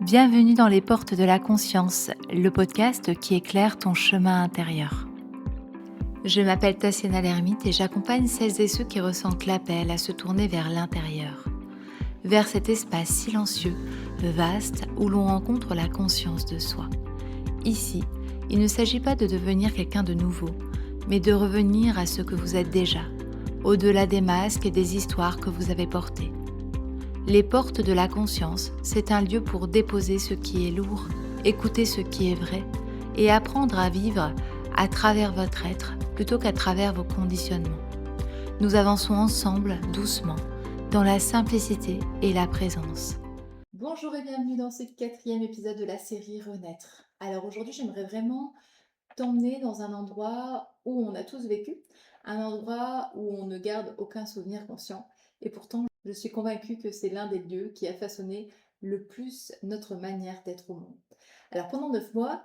Bienvenue dans les portes de la conscience, le podcast qui éclaire ton chemin intérieur. Je m'appelle Tassiana Lermite et j'accompagne celles et ceux qui ressentent l'appel à se tourner vers l'intérieur, vers cet espace silencieux, vaste, où l'on rencontre la conscience de soi. Ici, il ne s'agit pas de devenir quelqu'un de nouveau, mais de revenir à ce que vous êtes déjà, au-delà des masques et des histoires que vous avez portées. Les portes de la conscience, c'est un lieu pour déposer ce qui est lourd, écouter ce qui est vrai et apprendre à vivre à travers votre être plutôt qu'à travers vos conditionnements. Nous avançons ensemble, doucement, dans la simplicité et la présence. Bonjour et bienvenue dans ce 4e épisode de la série Renaître. Alors aujourd'hui, j'aimerais vraiment t'emmener dans un endroit où on a tous vécu, un endroit où on ne garde aucun souvenir conscient. Et pourtant, je suis convaincue que c'est l'un des lieux qui a façonné le plus notre manière d'être au monde. Alors pendant 9 mois,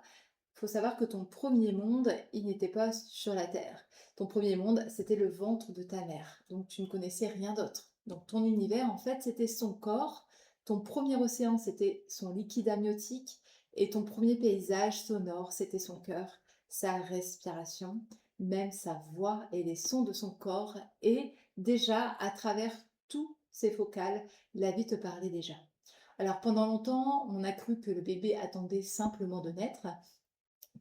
il faut savoir que ton premier monde, il n'était pas sur la Terre. Ton premier monde, c'était le ventre de ta mère. Donc tu ne connaissais rien d'autre. Donc ton univers, en fait, c'était son corps. Ton premier océan, c'était son liquide amniotique. Et ton premier paysage sonore, c'était son cœur, sa respiration, même sa voix et les sons de son corps. Et déjà, à travers tous ces focales, la vie te parlait déjà. Alors pendant longtemps, on a cru que le bébé attendait simplement de naître,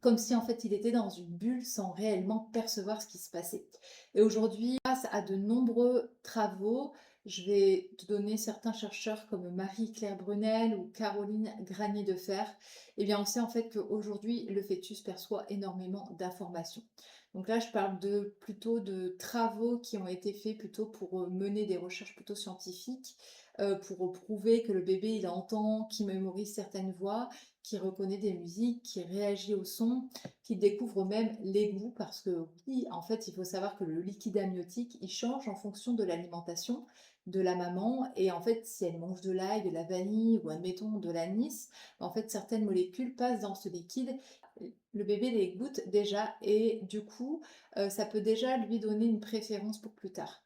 comme si en fait il était dans une bulle sans réellement percevoir ce qui se passait. Et aujourd'hui, grâce à de nombreux travaux, je vais te donner certains chercheurs comme Marie-Claire Brunel ou Caroline Granier-Defer, et bien on sait en fait qu'aujourd'hui le fœtus perçoit énormément d'informations. Donc là je parle plutôt de travaux qui ont été faits plutôt pour mener des recherches plutôt scientifiques, pour prouver que le bébé il entend, qu'il mémorise certaines voix, qui reconnaît des musiques, qui réagit au son, qui découvre même les goûts, parce que oui, en fait, il faut savoir que le liquide amniotique, il change en fonction de l'alimentation de la maman, et en fait, si elle mange de l'ail, de la vanille, ou admettons de l'anis, en fait, certaines molécules passent dans ce liquide, le bébé les goûte déjà, et du coup, ça peut déjà lui donner une préférence pour plus tard.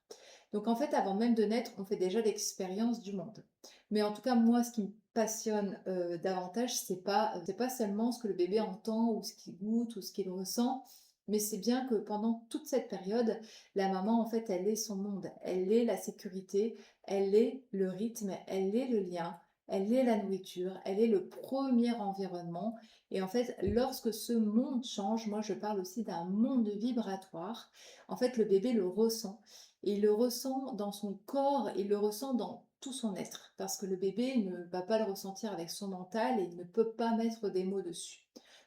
Donc en fait, avant même de naître, on fait déjà l'expérience du monde. Mais en tout cas, moi, ce qui me passionne davantage, c'est pas seulement ce que le bébé entend ou ce qu'il goûte ou ce qu'il ressent, mais c'est bien que pendant toute cette période, la maman, en fait, elle est son monde, elle est la sécurité, elle est le rythme, elle est le lien, elle est la nourriture, elle est le premier environnement. Et en fait, lorsque ce monde change, moi, je parle aussi d'un monde vibratoire. En fait, le bébé le ressent. Et il le ressent dans son corps, il le ressent dans tout son être, parce que le bébé ne va pas le ressentir avec son mental et il ne peut pas mettre des mots dessus.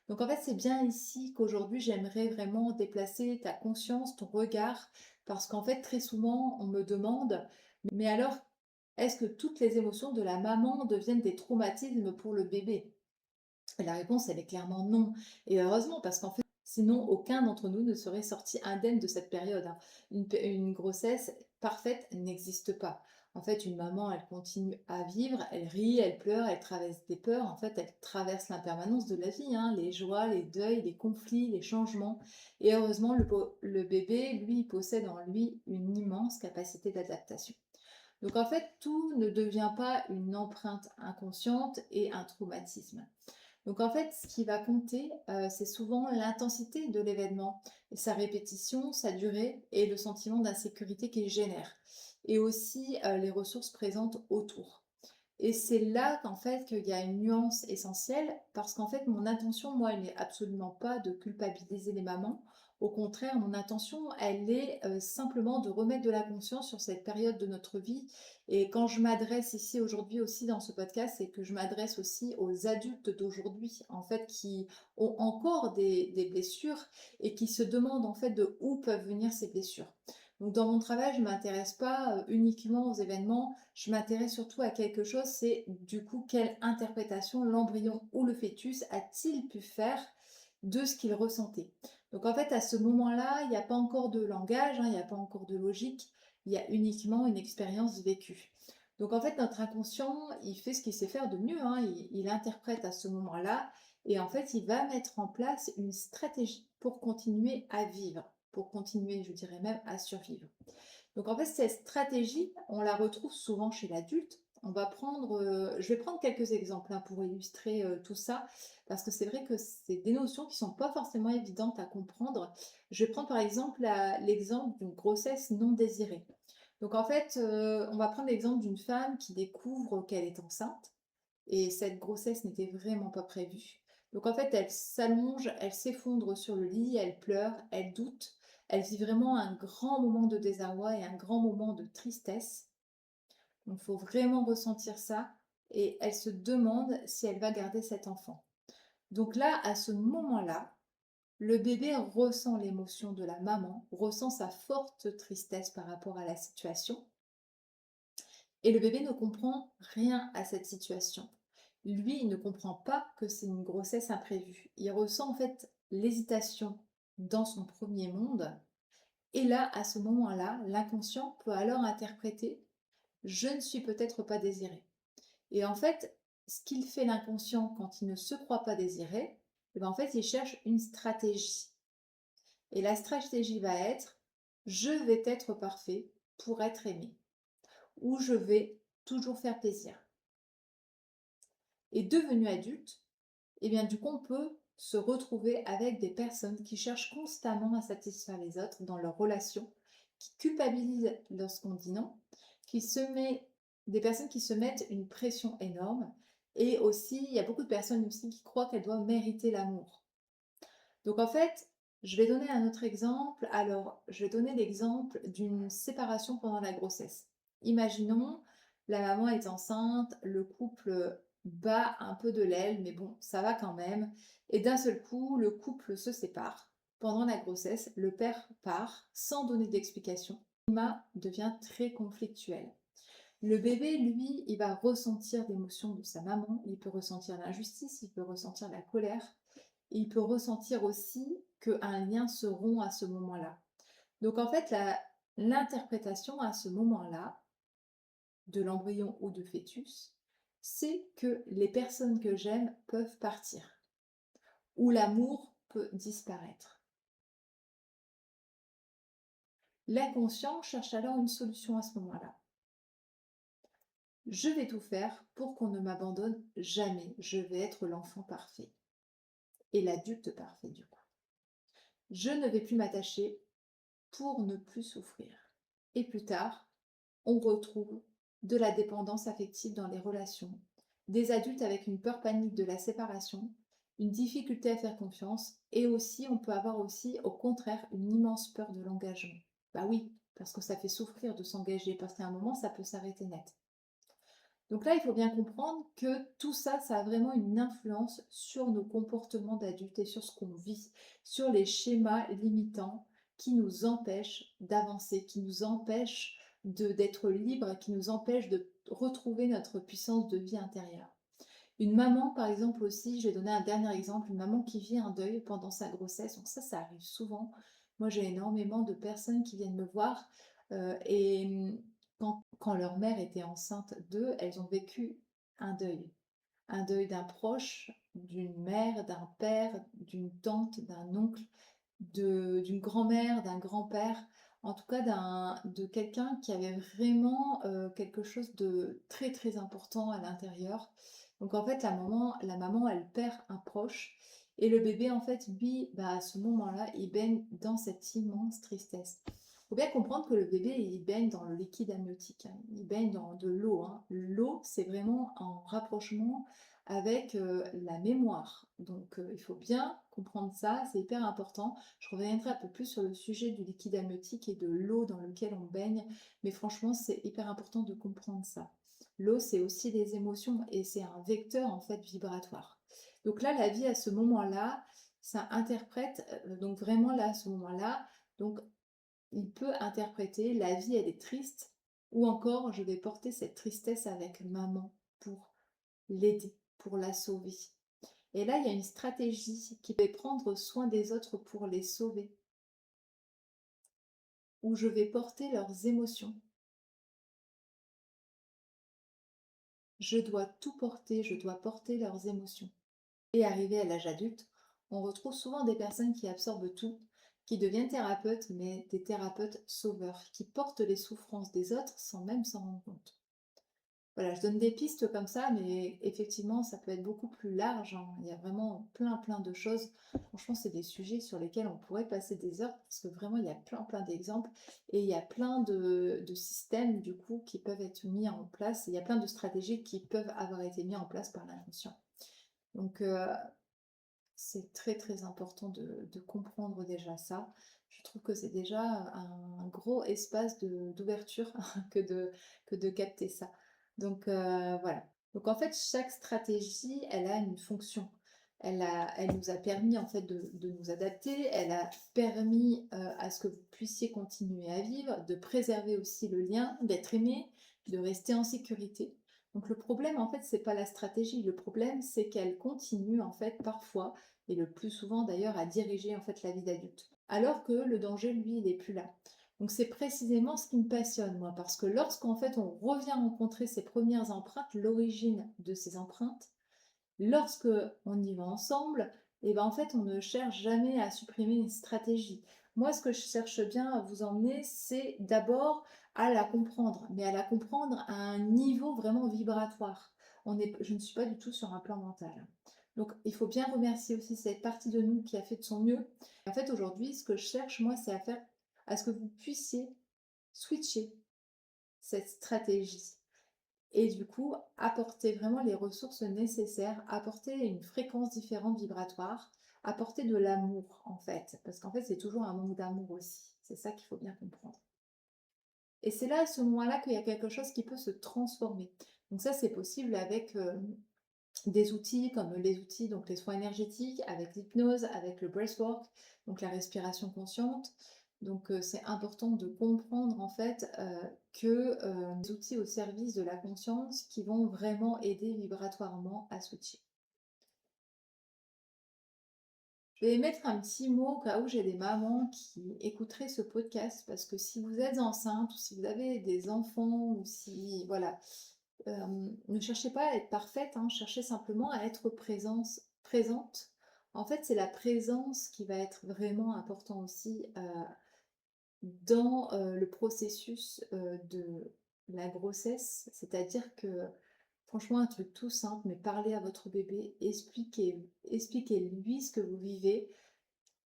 Donc en fait, c'est bien ici qu'aujourd'hui, j'aimerais vraiment déplacer ta conscience, ton regard, parce qu'en fait, très souvent, on me demande, mais alors, est-ce que toutes les émotions de la maman deviennent des traumatismes pour le bébé? Et la réponse, elle est clairement non. Et heureusement, parce qu'en fait, sinon, aucun d'entre nous ne serait sorti indemne de cette période, hein. Une grossesse parfaite n'existe pas. En fait, une maman, elle continue à vivre, elle rit, elle pleure, elle traverse des peurs. En fait, elle traverse l'impermanence de la vie, hein, les joies, les deuils, les conflits, les changements. Et heureusement, le bébé, lui, il possède en lui une immense capacité d'adaptation. Donc en fait, tout ne devient pas une empreinte inconsciente et un traumatisme. Donc en fait, ce qui va compter, c'est souvent l'intensité de l'événement, sa répétition, sa durée et le sentiment d'insécurité qu'il génère. Et aussi les ressources présentes autour. Et c'est là qu'en fait qu'il y a une nuance essentielle, parce qu'en fait mon intention, moi, elle n'est absolument pas de culpabiliser les mamans. Au contraire, mon intention, elle est simplement de remettre de la conscience sur cette période de notre vie. Et quand je m'adresse ici aujourd'hui aussi dans ce podcast, c'est que je m'adresse aussi aux adultes d'aujourd'hui, en fait, qui ont encore des blessures et qui se demandent en fait de où peuvent venir ces blessures. Donc dans mon travail, je ne m'intéresse pas uniquement aux événements, je m'intéresse surtout à quelque chose, c'est du coup quelle interprétation l'embryon ou le fœtus a-t-il pu faire de ce qu'il ressentait. Donc en fait, à ce moment-là, il n'y a pas encore de langage, hein, il n'y a pas encore de logique, il y a uniquement une expérience vécue. Donc en fait, notre inconscient, il fait ce qu'il sait faire de mieux, hein, il interprète à ce moment-là, et en fait, il va mettre en place une stratégie pour continuer à vivre, pour continuer, je dirais même, à survivre. Donc en fait, cette stratégie, on la retrouve souvent chez l'adulte, On va prendre, je vais prendre quelques exemples, hein, pour illustrer, tout ça, parce que c'est vrai que c'est des notions qui sont pas forcément évidentes à comprendre. Je vais prendre par exemple l'exemple d'une grossesse non désirée. Donc en fait, on va prendre l'exemple d'une femme qui découvre qu'elle est enceinte et cette grossesse n'était vraiment pas prévue. Donc en fait, elle s'allonge, elle s'effondre sur le lit, elle pleure, elle doute, elle vit vraiment un grand moment de désarroi et un grand moment de tristesse. Donc, il faut vraiment ressentir ça et elle se demande si elle va garder cet enfant. Donc là, à ce moment-là, le bébé ressent l'émotion de la maman, ressent sa forte tristesse par rapport à la situation et le bébé ne comprend rien à cette situation. Lui, il ne comprend pas que c'est une grossesse imprévue. Il ressent en fait l'hésitation dans son premier monde et là, à ce moment-là, l'inconscient peut alors interpréter: je ne suis peut-être pas désiré. Et en fait, ce qu'il fait l'inconscient quand il ne se croit pas désiré, eh ben en fait, il cherche une stratégie. Et la stratégie va être: je vais être parfait pour être aimé, ou je vais toujours faire plaisir. Et devenu adulte, eh bien du coup, on peut se retrouver avec des personnes qui cherchent constamment à satisfaire les autres dans leurs relations, qui culpabilisent lorsqu'on dit non, qui se met, des personnes qui se mettent une pression énorme, et aussi, il y a beaucoup de personnes aussi qui croient qu'elles doivent mériter l'amour. Donc en fait, je vais donner un autre exemple. Alors, je vais donner l'exemple d'une séparation pendant la grossesse. Imaginons, la maman est enceinte, le couple bat un peu de l'aile, mais bon, ça va quand même. Et d'un seul coup, le couple se sépare. Pendant la grossesse, le père part sans donner d'explication. Le climat devient très conflictuel. Le bébé, lui, il va ressentir l'émotion de sa maman, il peut ressentir l'injustice, il peut ressentir la colère, et il peut ressentir aussi qu'un lien se rompt à ce moment-là. Donc en fait, l'interprétation à ce moment-là, de l'embryon ou de fœtus, c'est que les personnes que j'aime peuvent partir, ou l'amour peut disparaître. L'inconscient cherche alors une solution à ce moment-là. Je vais tout faire pour qu'on ne m'abandonne jamais. Je vais être l'enfant parfait et l'adulte parfait du coup. Je ne vais plus m'attacher pour ne plus souffrir. Et plus tard, on retrouve de la dépendance affective dans les relations, des adultes avec une peur panique de la séparation, une difficulté à faire confiance, et aussi on peut avoir aussi au contraire une immense peur de l'engagement. Bah oui, parce que ça fait souffrir de s'engager, parce qu'à un moment ça peut s'arrêter net. Donc là, il faut bien comprendre que tout ça, ça a vraiment une influence sur nos comportements d'adultes et sur ce qu'on vit, sur les schémas limitants qui nous empêchent d'avancer, qui nous empêchent d'être libres, qui nous empêchent de retrouver notre puissance de vie intérieure. Une maman, par exemple aussi, je vais donner un dernier exemple, une maman qui vit un deuil pendant sa grossesse, donc ça arrive souvent. Moi, j'ai énormément de personnes qui viennent me voir et quand leur mère était enceinte d'eux, elles ont vécu un deuil. Un deuil d'un proche, d'une mère, d'un père, d'une tante, d'un oncle, d'une grand-mère, d'un grand-père, en tout cas de quelqu'un qui avait vraiment quelque chose de très très important à l'intérieur. Donc en fait, la maman, elle perd un proche et le bébé, en fait, lui, bah, à ce moment-là, il baigne dans cette immense tristesse. Il faut bien comprendre que le bébé, il baigne dans le liquide amniotique, hein. Il baigne dans de l'eau, hein. L'eau, c'est vraiment en rapprochement avec la mémoire. Donc il faut bien comprendre ça, c'est hyper important. Je reviendrai un peu plus sur le sujet du liquide amniotique et de l'eau dans lequel on baigne, mais franchement, c'est hyper important de comprendre ça. L'eau, c'est aussi des émotions et c'est un vecteur en fait vibratoire. Donc là, la vie à ce moment-là, ça interprète, donc vraiment là, à ce moment-là, donc il peut interpréter la vie, elle est triste, ou encore je vais porter cette tristesse avec maman pour l'aider, pour la sauver. Et là, il y a une stratégie qui peut prendre soin des autres pour les sauver, où je vais porter leurs émotions. Je dois tout porter, je dois porter leurs émotions. Et arrivé à l'âge adulte, on retrouve souvent des personnes qui absorbent tout, qui deviennent thérapeutes, mais des thérapeutes sauveurs, qui portent les souffrances des autres sans même s'en rendre compte. Voilà, je donne des pistes comme ça, mais effectivement, ça peut être beaucoup plus large, hein. Il y a vraiment plein, plein de choses. Franchement, c'est des sujets sur lesquels on pourrait passer des heures parce que vraiment, il y a plein, plein d'exemples et il y a plein de systèmes, du coup, qui peuvent être mis en place. Et il y a plein de stratégies qui peuvent avoir été mises en place par l'inconscient. Donc, c'est très, très important de comprendre déjà ça. Je trouve que c'est déjà un gros espace d'ouverture que de capter ça. Donc, voilà. Donc en fait, chaque stratégie, elle a une fonction. Elle nous a permis en fait de nous adapter, elle a permis à ce que vous puissiez continuer à vivre, de préserver aussi le lien, d'être aimé, de rester en sécurité. Donc le problème en fait, c'est pas la stratégie, le problème c'est qu'elle continue en fait parfois et le plus souvent d'ailleurs à diriger en fait la vie d'adulte. Alors que le danger, lui, il n'est plus là. Donc c'est précisément ce qui me passionne, moi, parce que lorsqu'en fait on revient rencontrer ses premières empreintes, l'origine de ces empreintes, lorsque on y va ensemble, et ben en fait on ne cherche jamais à supprimer une stratégie. Moi, ce que je cherche bien à vous emmener, c'est d'abord à la comprendre, mais à la comprendre à un niveau vraiment vibratoire. Je ne suis pas du tout sur un plan mental. Donc, il faut bien remercier aussi cette partie de nous qui a fait de son mieux. En fait, aujourd'hui, ce que je cherche, moi, c'est à ce que vous puissiez switcher cette stratégie et du coup, apporter vraiment les ressources nécessaires, apporter une fréquence différente vibratoire, apporter de l'amour, en fait. Parce qu'en fait, c'est toujours un manque d'amour aussi. C'est ça qu'il faut bien comprendre. Et c'est là, à ce moment-là, qu'il y a quelque chose qui peut se transformer. Donc ça, c'est possible avec des outils comme les outils, donc les soins énergétiques, avec l'hypnose, avec le breathwork, donc la respiration consciente. Donc c'est important de comprendre en fait que des outils au service de la conscience qui vont vraiment aider vibratoirement à switcher. Je vais mettre un petit mot au cas où j'ai des mamans qui écouteraient ce podcast parce que si vous êtes enceinte ou si vous avez des enfants ou si voilà, ne cherchez pas à être parfaite, hein, cherchez simplement à être présente. En fait, c'est la présence qui va être vraiment important aussi dans le processus de la grossesse. C'est-à-dire que, franchement, un truc tout simple, mais parlez à votre bébé, expliquez-lui ce que vous vivez.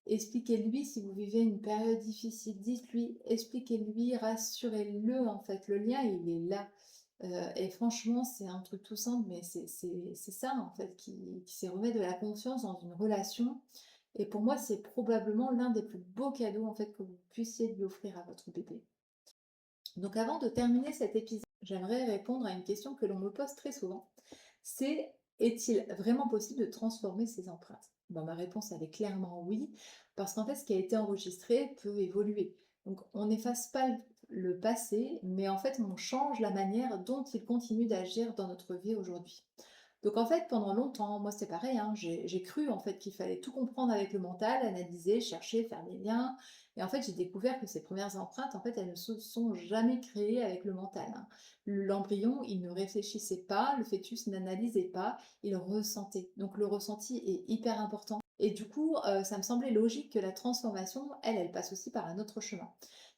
Expliquez-lui si vous vivez une période difficile, dites-lui, expliquez-lui, rassurez-le en fait. Le lien, il est là. Et franchement, c'est un truc tout simple, mais c'est ça en fait qui c'est remettre de la confiance dans une relation. Et pour moi, c'est probablement l'un des plus beaux cadeaux en fait que vous puissiez lui offrir à votre bébé. Donc avant de terminer cet épisode, j'aimerais répondre à une question que l'on me pose très souvent. C'est est-il vraiment possible de transformer ces empreintes? Ben, ma réponse elle est clairement oui, parce qu'en fait ce qui a été enregistré peut évoluer. Donc on n'efface pas le passé, mais en fait on change la manière dont il continue d'agir dans notre vie aujourd'hui. Donc en fait, pendant longtemps, moi c'est pareil, hein, j'ai cru en fait qu'il fallait tout comprendre avec le mental, analyser, chercher, faire des liens. Et en fait, j'ai découvert que ces premières empreintes, en fait, elles ne se sont jamais créées avec le mental, hein. L'embryon, il ne réfléchissait pas, le fœtus n'analysait pas, il ressentait. Donc le ressenti est hyper important. Et du coup, ça me semblait logique que la transformation, elle passe aussi par un autre chemin.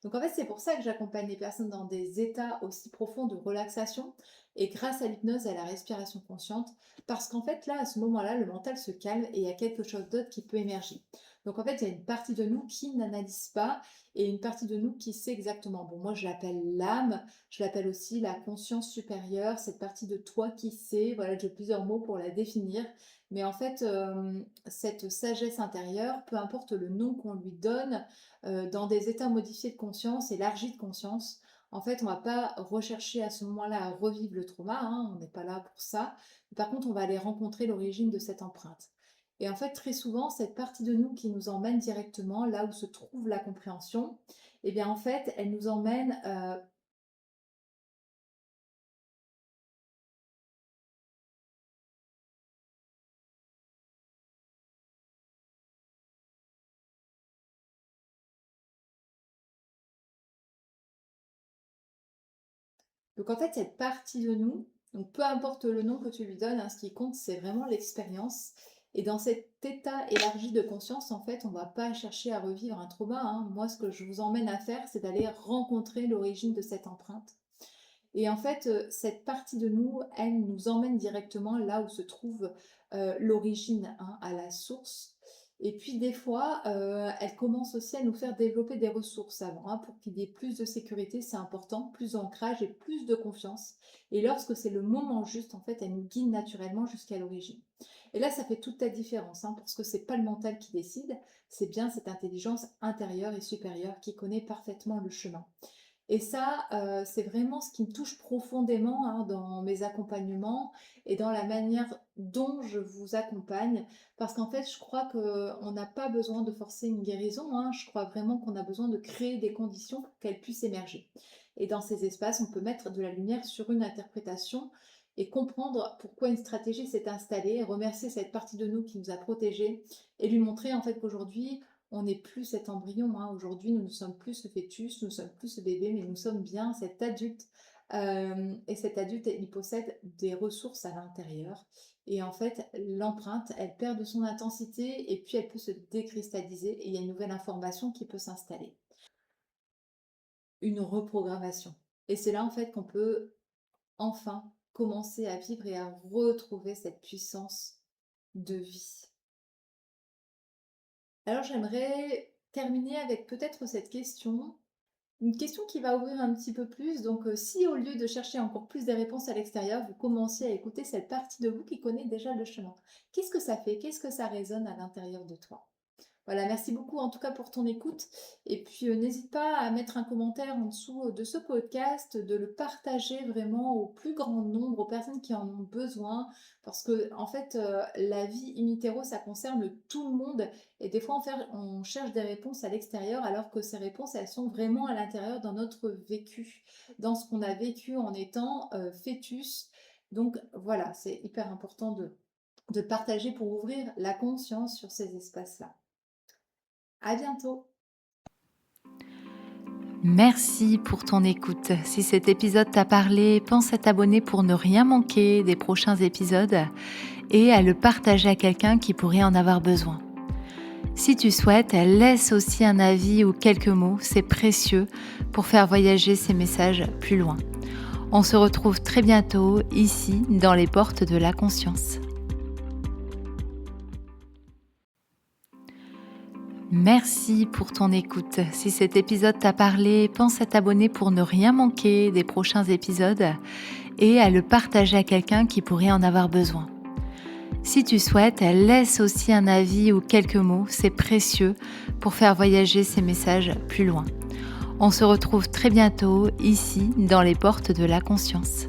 Donc en fait, c'est pour ça que j'accompagne les personnes dans des états aussi profonds de relaxation et grâce à l'hypnose et à la respiration consciente, parce qu'en fait, là, à ce moment-là, le mental se calme et il y a quelque chose d'autre qui peut émerger. Donc en fait, il y a une partie de nous qui n'analyse pas et une partie de nous qui sait exactement. Bon, moi, je l'appelle l'âme, je l'appelle aussi la conscience supérieure, cette partie de toi qui sait. Voilà, j'ai plusieurs mots pour la définir. Mais en fait, cette sagesse intérieure, peu importe le nom qu'on lui donne, dans des états modifiés de conscience, élargis de conscience, en fait, on va pas rechercher à ce moment-là à revivre le trauma, hein, on n'est pas là pour ça. Par contre, on va aller rencontrer l'origine de cette empreinte. Et en fait, très souvent, cette partie de nous qui nous emmène directement là où se trouve la compréhension, eh bien en fait, elle nous emmène donc en fait, cette partie de nous, donc peu importe le nom que tu lui donnes, hein, ce qui compte, c'est vraiment l'expérience. Et dans cet état élargi de conscience, en fait, on ne va pas chercher à revivre un trauma, hein. Moi, ce que je vous emmène à faire, c'est d'aller rencontrer l'origine de cette empreinte. Et en fait, cette partie de nous, elle nous emmène directement là où se trouve, l'origine, hein, à la source. Et puis des fois, elle commence aussi à nous faire développer des ressources avant, hein, pour qu'il y ait plus de sécurité, c'est important, plus d'ancrage et plus de confiance. Et lorsque c'est le moment juste, en fait, elle nous guide naturellement jusqu'à l'origine. Et là, ça fait toute la différence, hein, parce que c'est pas le mental qui décide, c'est bien cette intelligence intérieure et supérieure qui connaît parfaitement le chemin. Et ça, c'est vraiment ce qui me touche profondément, hein, dans mes accompagnements et dans la manière dont je vous accompagne. Parce qu'en fait, je crois qu'on n'a pas besoin de forcer une guérison, hein. Je crois vraiment qu'on a besoin de créer des conditions pour qu'elle puisse émerger. Et dans ces espaces, on peut mettre de la lumière sur une interprétation et comprendre pourquoi une stratégie s'est installée, remercier cette partie de nous qui nous a protégés et lui montrer en fait qu'aujourd'hui, on n'est plus cet embryon, hein. Aujourd'hui, nous ne sommes plus ce fœtus, nous ne sommes plus ce bébé, mais nous sommes bien cet adulte. Et cet adulte, il possède des ressources à l'intérieur. Et en fait, l'empreinte, elle perd de son intensité et puis elle peut se décristalliser et il y a une nouvelle information qui peut s'installer. Une reprogrammation. Et c'est là en fait qu'on peut enfin commencer à vivre et à retrouver cette puissance de vie. Alors j'aimerais terminer avec peut-être cette question. Une question qui va ouvrir un petit peu plus. Donc, si au lieu de chercher encore plus des réponses à l'extérieur, vous commenciez à écouter cette partie de vous qui connaît déjà le chemin, qu'est-ce que ça fait? Qu'est-ce que ça résonne à l'intérieur de toi? Voilà, merci beaucoup en tout cas pour ton écoute. Et puis, n'hésite pas à mettre un commentaire en dessous de ce podcast, de le partager vraiment au plus grand nombre, aux personnes qui en ont besoin. Parce que, en fait, la vie in utero, ça concerne tout le monde. Et des fois, on cherche des réponses à l'extérieur, alors que ces réponses, elles sont vraiment à l'intérieur dans notre vécu, dans ce qu'on a vécu en étant fœtus. Donc, voilà, c'est hyper important de partager pour ouvrir la conscience sur ces espaces-là. À bientôt! Merci pour ton écoute. Si cet épisode t'a parlé, pense à t'abonner pour ne rien manquer des prochains épisodes et à le partager à quelqu'un qui pourrait en avoir besoin. Si tu souhaites, laisse aussi un avis ou quelques mots, c'est précieux pour faire voyager ces messages plus loin. On se retrouve très bientôt ici dans les portes de la conscience. Merci pour ton écoute. Si cet épisode t'a parlé, pense à t'abonner pour ne rien manquer des prochains épisodes et à le partager à quelqu'un qui pourrait en avoir besoin. Si tu souhaites, laisse aussi un avis ou quelques mots, c'est précieux pour faire voyager ces messages plus loin. On se retrouve très bientôt ici dans les portes de la conscience.